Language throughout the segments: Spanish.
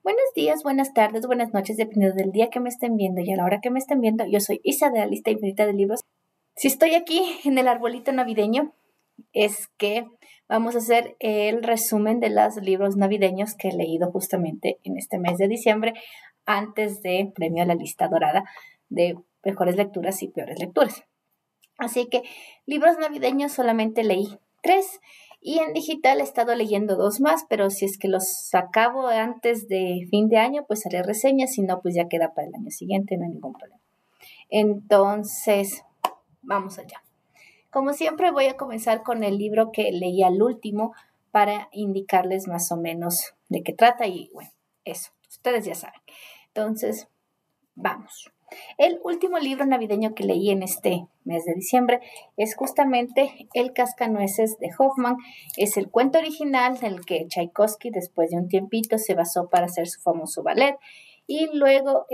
Buenos días, buenas tardes, buenas noches, dependiendo del día que me estén viendo y a la hora que me estén viendo. Yo soy Isa de la lista infinita de libros. Si estoy aquí en el arbolito navideño, es que vamos a hacer el resumen de los libros navideños que he leído justamente en este mes de diciembre, antes de Premio a la Lista Dorada de Mejores Lecturas y Peores Lecturas. Así que libros navideños solamente leí 3 y en digital he estado leyendo 2 más, pero si es que los acabo antes de fin de año, pues haré reseñas, si no, pues ya queda para el año siguiente, no hay ningún problema. Entonces, vamos allá. Como siempre, voy a comenzar con el libro que leí al último para indicarles más o menos de qué trata y bueno, eso, ustedes ya saben. Entonces, vamos. El último libro navideño que leí en este mes de diciembre es justamente El Cascanueces de Hoffmann. Es el cuento original del que Tchaikovsky después de un tiempito se basó para hacer su famoso ballet y luego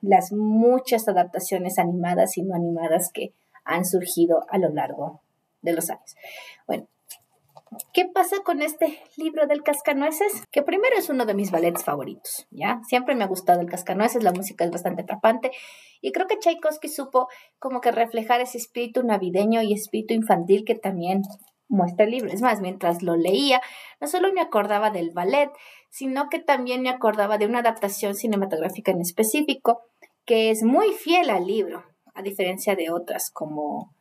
las muchas adaptaciones animadas y no animadas que han surgido a lo largo de los años. Bueno, ¿qué pasa con este libro del Cascanueces? Que primero es uno de mis ballets favoritos, ¿ya? Siempre me ha gustado el Cascanueces, la música es bastante atrapante y creo que Tchaikovsky supo como que reflejar ese espíritu navideño y espíritu infantil que también muestra el libro. Es más, mientras lo leía, no solo me acordaba del ballet, sino que también me acordaba de una adaptación cinematográfica en específico que es muy fiel al libro, a diferencia de otras como,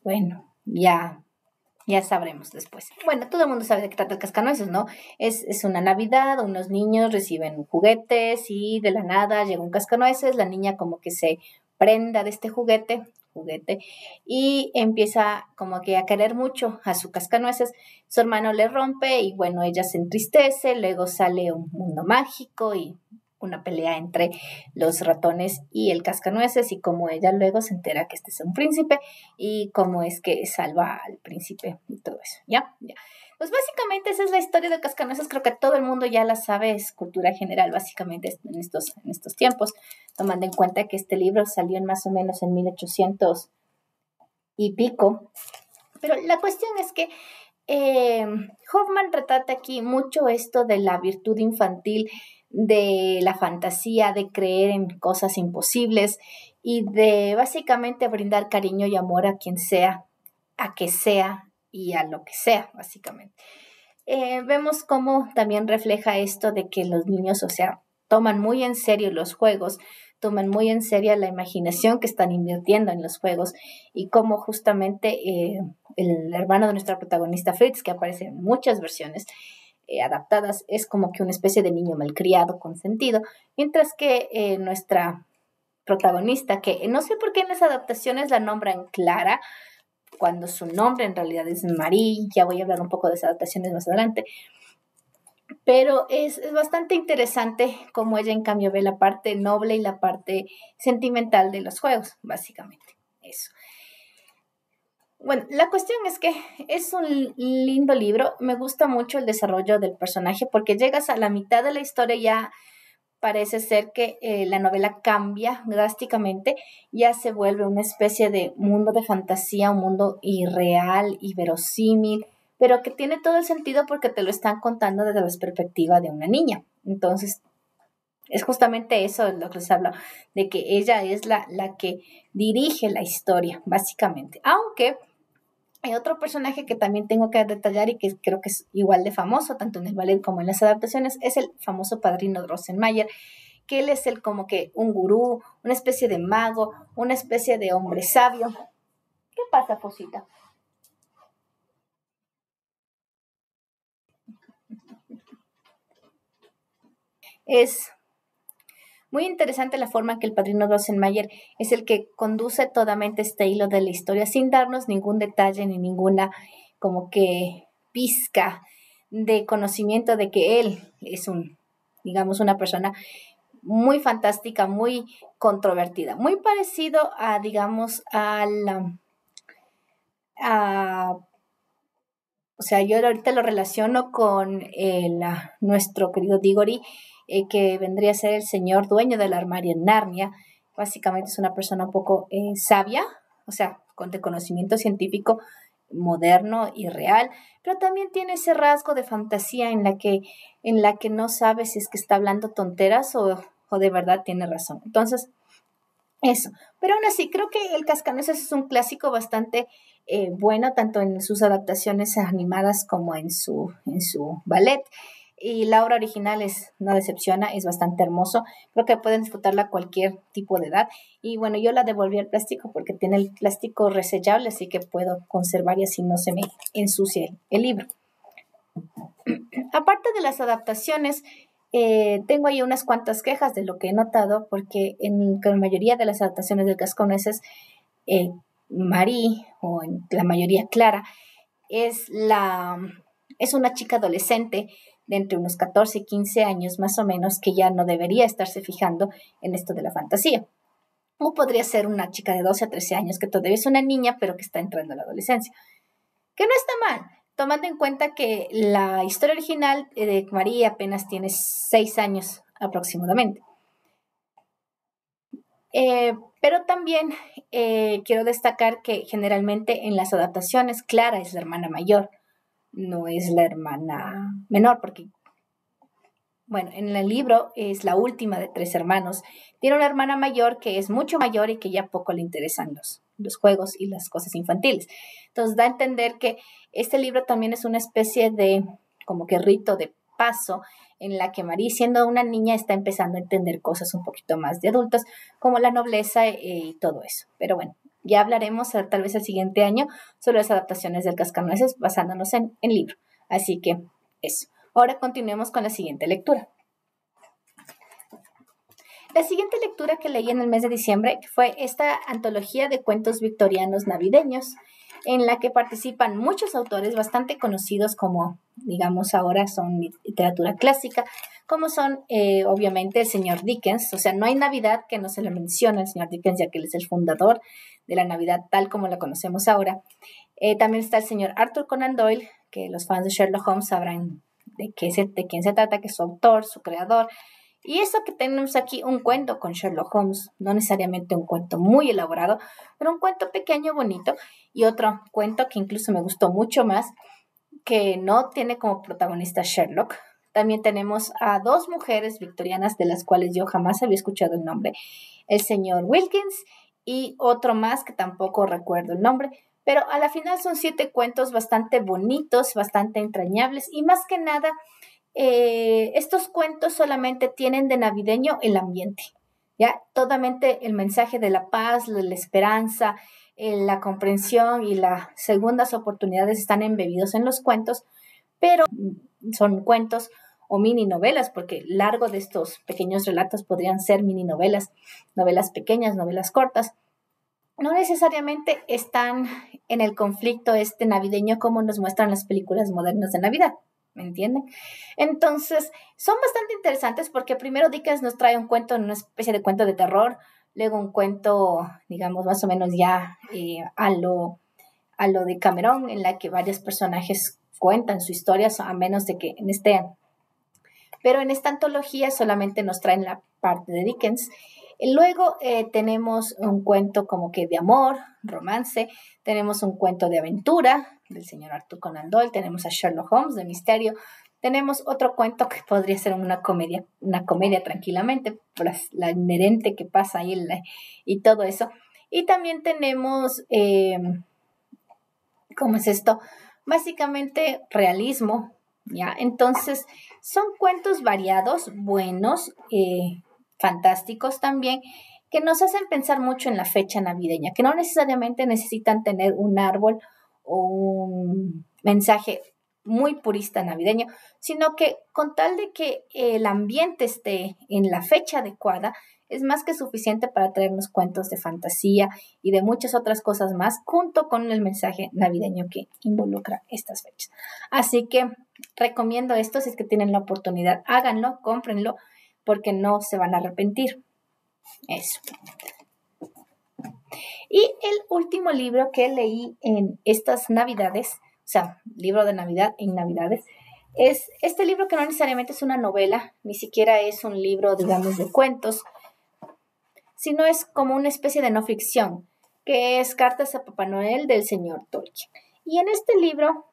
bueno, ya sabremos después. Bueno, todo el mundo sabe de qué trata el Cascanueces, ¿no? Es una Navidad, unos niños reciben juguetes y de la nada llega un cascanueces, la niña como que se prenda de este juguete, y empieza como que a querer mucho a su cascanueces. Su hermano le rompe y bueno, ella se entristece, luego sale un mundo mágico y una pelea entre los ratones y el cascanueces y como ella luego se entera que este es un príncipe y cómo es que salva al príncipe y todo eso, ¿ya? Pues básicamente esa es la historia de Cascanueces, creo que todo el mundo ya la sabe, es cultura general básicamente en estos tiempos, tomando en cuenta que este libro salió en más o menos en 1800 y pico, pero la cuestión es que Hoffmann retrata aquí mucho esto de la virtud infantil, de la fantasía, de creer en cosas imposibles y de básicamente brindar cariño y amor a quien sea, a que sea y a lo que sea, básicamente. Vemos cómo también refleja esto de que los niños, o sea, toman muy en serio los juegos, toman muy en serio la imaginación que están invirtiendo en los juegos y cómo justamente el hermano de nuestra protagonista Fritz, que aparece en muchas versiones adaptadas, es como que una especie de niño malcriado, consentido, mientras que nuestra protagonista, que no sé por qué en las adaptaciones la nombran Clara, cuando su nombre en realidad es Marie, ya voy a hablar un poco de esas adaptaciones más adelante, pero es bastante interesante cómo ella en cambio ve la parte noble y la parte sentimental de los juegos, básicamente, eso. Bueno, la cuestión es que es un lindo libro, me gusta mucho el desarrollo del personaje porque llegas a la mitad de la historia y ya parece ser que la novela cambia drásticamente, ya se vuelve una especie de mundo de fantasía, un mundo irreal y verosímil, pero que tiene todo el sentido porque te lo están contando desde la perspectiva de una niña. Entonces, es justamente eso de lo que les hablo, de que ella es la que dirige la historia, básicamente. Aunque hay otro personaje que también tengo que detallar y que creo que es igual de famoso, tanto en el ballet como en las adaptaciones, es el famoso padrino Drosselmayer, que él es el como que un gurú, una especie de mago, una especie de hombre sabio. ¿Qué pasa, Fosita? Es muy interesante la forma que el padrino Drosselmayer es el que conduce totalmente este hilo de la historia sin darnos ningún detalle ni ninguna como que pizca de conocimiento de que él es digamos, una persona muy fantástica, muy controvertida, muy parecido a, digamos, a o sea, yo ahorita lo relaciono con nuestro querido Diggory, que vendría a ser el señor dueño del armario en Narnia. Básicamente es una persona un poco sabia, o sea, con de conocimiento científico, moderno y real, pero también tiene ese rasgo de fantasía en la que no sabes si es que está hablando tonteras o de verdad tiene razón. Entonces, eso. Pero aún así, creo que El Cascanueces es un clásico bastante bueno, tanto en sus adaptaciones animadas como en su ballet. Y la obra original no decepciona, es bastante hermoso. Creo que pueden disfrutarla cualquier tipo de edad. Y bueno, yo la devolví al plástico porque tiene el plástico resellable, así que puedo conservar y así no se me ensucia el libro. Aparte de las adaptaciones, tengo ahí unas cuantas quejas de lo que he notado, porque en la mayoría de las adaptaciones del Cascanueces, Marie, o en la mayoría Clara, es una chica adolescente de entre unos 14 y 15 años más o menos, que ya no debería estarse fijando en esto de la fantasía. O podría ser una chica de 12 a 13 años que todavía es una niña, pero que está entrando a la adolescencia. Que no está mal, tomando en cuenta que la historia original de María apenas tiene 6 años aproximadamente. Pero también quiero destacar que generalmente en las adaptaciones Clara es la hermana mayor, no es la hermana menor, porque, bueno, en el libro es la última de 3 hermanos. Tiene una hermana mayor que es mucho mayor y que ya poco le interesan los juegos y las cosas infantiles. Entonces da a entender que este libro también es una especie de como que rito de paso en la que Marie, siendo una niña, está empezando a entender cosas un poquito más de adultos, como la nobleza y todo eso. Pero bueno, ya hablaremos tal vez el siguiente año sobre las adaptaciones del Cascanueces basándonos en libro. Así que eso. Ahora continuemos con la siguiente lectura. La siguiente lectura que leí en el mes de diciembre fue esta antología de cuentos victorianos navideños, en la que participan muchos autores bastante conocidos como, digamos, ahora son literatura clásica, como son, obviamente, el señor Dickens. O sea, no hay Navidad que no se le mencione al señor Dickens, ya que él es el fundador de la Navidad tal como la conocemos ahora. También está el señor Arthur Conan Doyle, que los fans de Sherlock Holmes sabrán de quién se trata, que es su autor, su creador. Y eso que tenemos aquí, un cuento con Sherlock Holmes, no necesariamente un cuento muy elaborado, pero un cuento pequeño, bonito, y otro cuento que incluso me gustó mucho más, que no tiene como protagonista Sherlock. También tenemos a 2 mujeres victorianas de las cuales yo jamás había escuchado el nombre, el señor Wilkins y otro más que tampoco recuerdo el nombre, pero a la final son 7 cuentos bastante bonitos, bastante entrañables y más que nada estos cuentos solamente tienen de navideño el ambiente, ¿ya? Totalmente el mensaje de la paz, la esperanza, la comprensión y las segundas oportunidades están embebidos en los cuentos, pero son cuentos o mini novelas, porque largo de estos pequeños relatos podrían ser mini novelas, novelas pequeñas, novelas cortas. No necesariamente están en el conflicto navideño como nos muestran las películas modernas de Navidad. ¿Me entienden? Entonces, son bastante interesantes porque primero Dickens nos trae un cuento, una especie de cuento de terror, luego un cuento, digamos, más o menos ya a lo de Cameron, en la que varios personajes cuentan su historia, a menos de que pero en esta antología solamente nos traen la parte de Dickens. Luego tenemos un cuento como que de amor, romance, tenemos un cuento de aventura del señor Arthur Conan Doyle, tenemos a Sherlock Holmes de misterio, tenemos otro cuento que podría ser una comedia tranquilamente, por la inherente que pasa ahí y todo eso. Y también tenemos, ¿cómo es esto? Básicamente realismo, ¿ya? Entonces, son cuentos variados, buenos, fantásticos también, que nos hacen pensar mucho en la fecha navideña, que no necesariamente necesitan tener un árbol o un mensaje muy purista navideño, sino que con tal de que el ambiente esté en la fecha adecuada, es más que suficiente para traernos cuentos de fantasía y de muchas otras cosas más, junto con el mensaje navideño que involucra estas fechas. Así que recomiendo esto, si es que tienen la oportunidad, háganlo, cómprenlo, porque no se van a arrepentir. Eso. Y el último libro que leí en estas Navidades, o sea, libro de Navidad en Navidades, es este libro que no necesariamente es una novela, ni siquiera es un libro, digamos, de cuentos, sino es como una especie de no ficción, que es Cartas a Papá Noel del señor Tolkien. Y en este libro,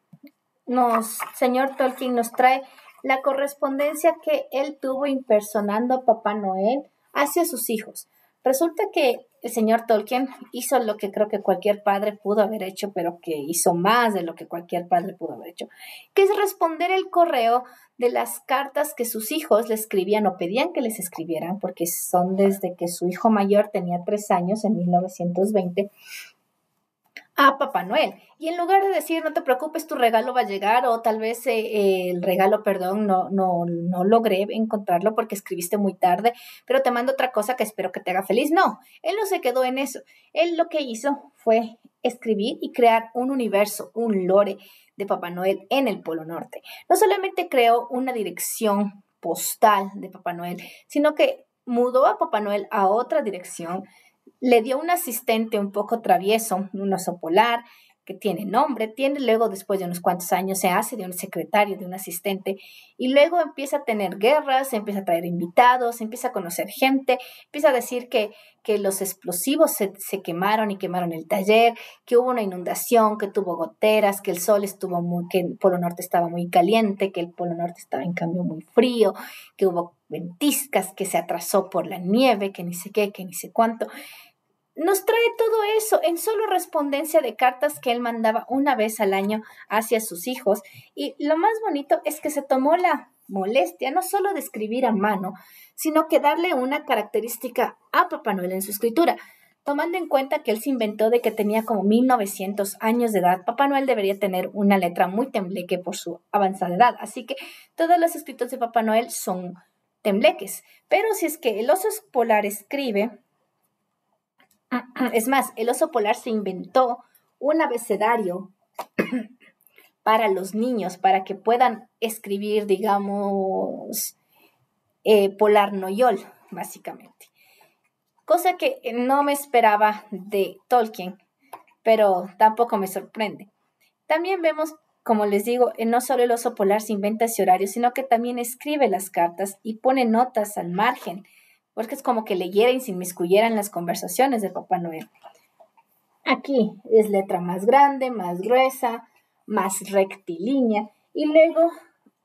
señor Tolkien nos trae la correspondencia que él tuvo impersonando a Papá Noel hacia sus hijos. Resulta que el señor Tolkien hizo lo que creo que cualquier padre pudo haber hecho, pero que hizo más de lo que cualquier padre pudo haber hecho, que es responder el correo de las cartas que sus hijos le escribían o pedían que les escribieran, porque son desde que su hijo mayor tenía 3 años, en 1920, a Papá Noel. Y en lugar de decir, no te preocupes, tu regalo va a llegar, o tal vez el regalo, perdón, no logré encontrarlo porque escribiste muy tarde, pero te mando otra cosa que espero que te haga feliz. No, él no se quedó en eso. Él lo que hizo fue escribir y crear un universo, un lore de Papá Noel en el Polo Norte. No solamente creó una dirección postal de Papá Noel, sino que mudó a Papá Noel a otra dirección. Le dio un asistente un poco travieso, un oso polar, que tiene nombre, luego después de unos cuantos años se hace de un secretario, de un asistente, y luego empieza a tener guerras, empieza a traer invitados, empieza a conocer gente, empieza a decir que los explosivos se quemaron y quemaron el taller, que hubo una inundación, que tuvo goteras, que el sol que el Polo Norte estaba muy caliente, que el Polo Norte estaba en cambio muy frío, que hubo ventiscas, que se atrasó por la nieve, que ni sé qué, que ni sé cuánto. Nos trae todo eso en solo respondencia de cartas que él mandaba una vez al año hacia sus hijos. Y lo más bonito es que se tomó la molestia no solo de escribir a mano, sino que darle una característica a Papá Noel en su escritura. Tomando en cuenta que él se inventó de que tenía como 1900 años de edad, Papá Noel debería tener una letra muy tembleque por su avanzada edad. Así que todos los escritos de Papá Noel son tembleques. Pero si es que el oso polar escribe... Es más, el oso polar se inventó un abecedario para los niños, para que puedan escribir, digamos, polar noyol, básicamente. Cosa que no me esperaba de Tolkien, pero tampoco me sorprende. También vemos, como les digo, no solo el oso polar se inventa ese horario, sino que también escribe las cartas y pone notas al margen, porque es como que leyera y se inmiscuyera en las conversaciones de Papá Noel. Aquí es letra más grande, más gruesa, más rectilínea, y luego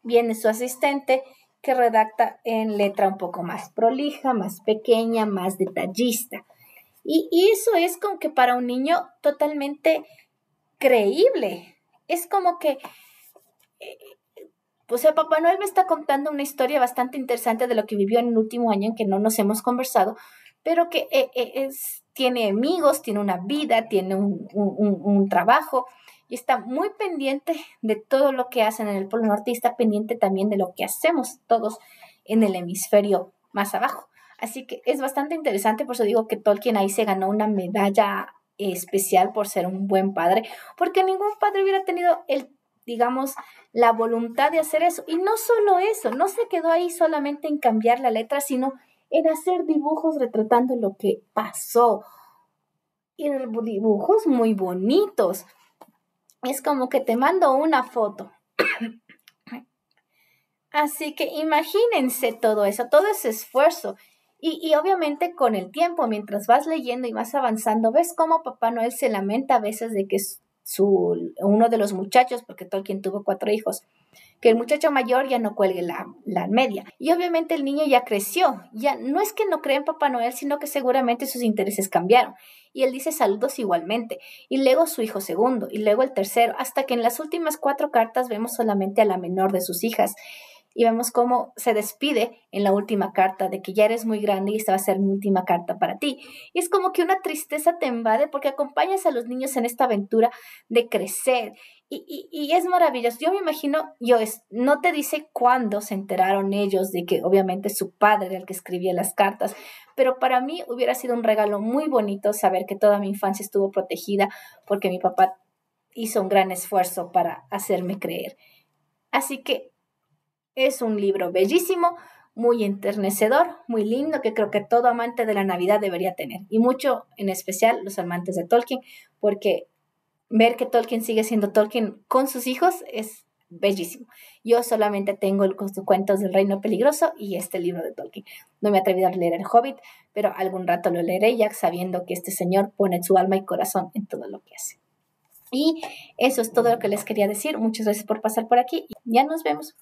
viene su asistente que redacta en letra un poco más prolija, más pequeña, más detallista. Y eso es como que para un niño totalmente creíble. Es como que... O sea, Papá Noel me está contando una historia bastante interesante de lo que vivió en el último año en que no nos hemos conversado, pero que tiene amigos, tiene una vida, tiene un trabajo y está muy pendiente de todo lo que hacen en el Polo Norte y está pendiente también de lo que hacemos todos en el hemisferio más abajo. Así que es bastante interesante, por eso digo que Tolkien ahí se ganó una medalla especial por ser un buen padre, porque ningún padre hubiera tenido digamos, la voluntad de hacer eso. Y no solo eso, no se quedó ahí solamente en cambiar la letra, sino en hacer dibujos retratando lo que pasó. Y dibujos muy bonitos. Es como que te mando una foto. Así que imagínense todo eso, todo ese esfuerzo. Y obviamente con el tiempo, mientras vas leyendo y vas avanzando, ves cómo Papá Noel se lamenta a veces de que uno de los muchachos, porque Tolkien tuvo 4 hijos, que el muchacho mayor ya no cuelgue la media. Y obviamente el niño ya creció, ya no es que no cree en Papá Noel, sino que seguramente sus intereses cambiaron. Y él dice saludos igualmente. Y luego su hijo segundo, y luego el tercero, hasta que en las últimas 4 cartas vemos solamente a la menor de sus hijas. Y vemos cómo se despide en la última carta de que ya eres muy grande y esta va a ser mi última carta para ti. Y es como que una tristeza te invade porque acompañas a los niños en esta aventura de crecer. Y es maravilloso. Yo me imagino, no te dice cuándo se enteraron ellos de que obviamente su padre era el que escribía las cartas, pero para mí hubiera sido un regalo muy bonito saber que toda mi infancia estuvo protegida porque mi papá hizo un gran esfuerzo para hacerme creer. Así que es un libro bellísimo, muy enternecedor, muy lindo, que creo que todo amante de la Navidad debería tener. Y mucho, en especial, los amantes de Tolkien, porque ver que Tolkien sigue siendo Tolkien con sus hijos es bellísimo. Yo solamente tengo los cuentos del Reino Peligroso y este libro de Tolkien. No me he atrevido a leer El Hobbit, pero algún rato lo leeré ya sabiendo que este señor pone su alma y corazón en todo lo que hace. Y eso es todo lo que les quería decir. Muchas gracias por pasar por aquí y ya nos vemos.